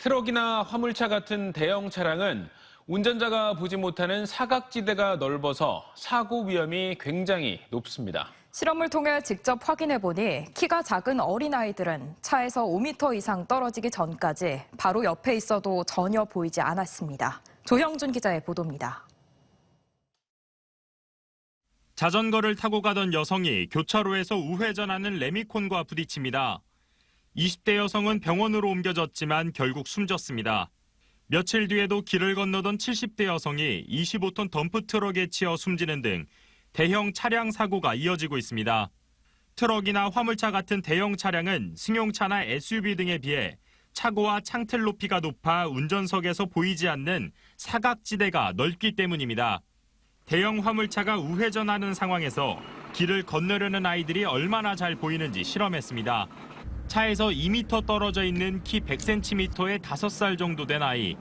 트럭이나 화물차 같은 대형 차량은 운전자가 보지 못하는 사각지대가 넓어서 사고 위험이 굉장히 높습니다. 실험을 통해 직접 확인해보니 키가 작은 어린아이들은 차에서 5m 이상 떨어지기 전까지 바로 옆에 있어도 전혀 보이지 않았습니다. 조형준 기자의 보도입니다. 자전거를 타고 가던 여성이 교차로에서 우회전하는 레미콘과 부딪힙니다. 20대 여성은 병원으로 옮겨졌지만 결국 숨졌습니다. 며칠 뒤에도 길을 건너던 70대 여성이 25톤 덤프트럭에 치여 숨지는 등 대형 차량 사고가 이어지고 있습니다. 트럭이나 화물차 같은 대형 차량은 승용차나 SUV 등에 비해 차고와 창틀 높이가 높아 운전석에서 보이지 않는 사각지대가 넓기 때문입니다. 대형 화물차가 우회전하는 상황에서 길을 건너려는 아이들이 얼마나 잘 보이는지 실험했습니다. 차에서 2m 떨어져 있는 키 100cm의 5살 정도 된 아이.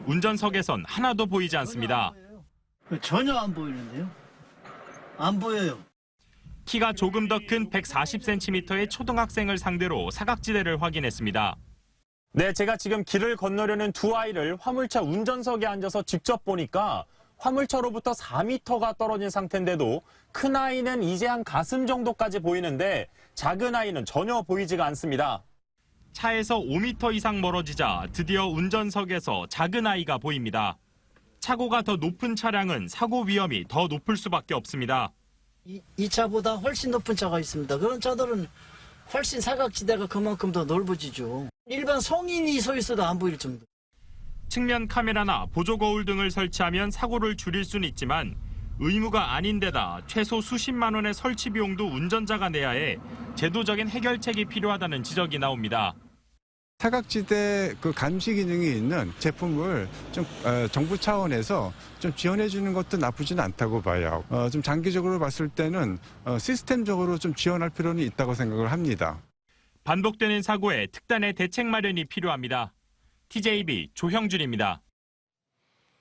운전석에선 하나도 보이지 않습니다. 전혀 안 보이는데요? 안 보여요. 키가 조금 더 큰 140cm의 초등학생을 상대로 사각지대를 확인했습니다. 네, 제가 지금 길을 건너려는 두 아이를 화물차 운전석에 앉아서 직접 보니까 화물차로부터 4m가 떨어진 상태인데도 큰 아이는 이제 한 가슴 정도까지 보이는데 작은 아이는 전혀 보이지가 않습니다. 차에서 5m 이상 멀어지자 드디어 운전석에서 작은 아이가 보입니다. 차고가 더 높은 차량은 사고 위험이 더 높을 수밖에 없습니다. 이 차보다 훨씬 높은 차가 있습니다. 그런 차들은 훨씬 사각지대가 그만큼 더 넓어지죠. 일반 성인이 서 있어도 안 보일 정도. 측면 카메라나 보조 거울 등을 설치하면 사고를 줄일 수는 있지만 의무가 아닌 데다 최소 수십만 원의 설치 비용도 운전자가 내야 해 제도적인 해결책이 필요하다는 지적이 나옵니다. 사각지대 감시 기능이 있는 제품을 좀 정부 차원에서 좀 지원해 주는 것도 나쁘지는 않다고 봐요. 좀 장기적으로 봤을 때는 시스템적으로 좀 지원할 필요는 있다고 생각을 합니다. 반복되는 사고에 특단의 대책 마련이 필요합니다. TJB 조형준입니다.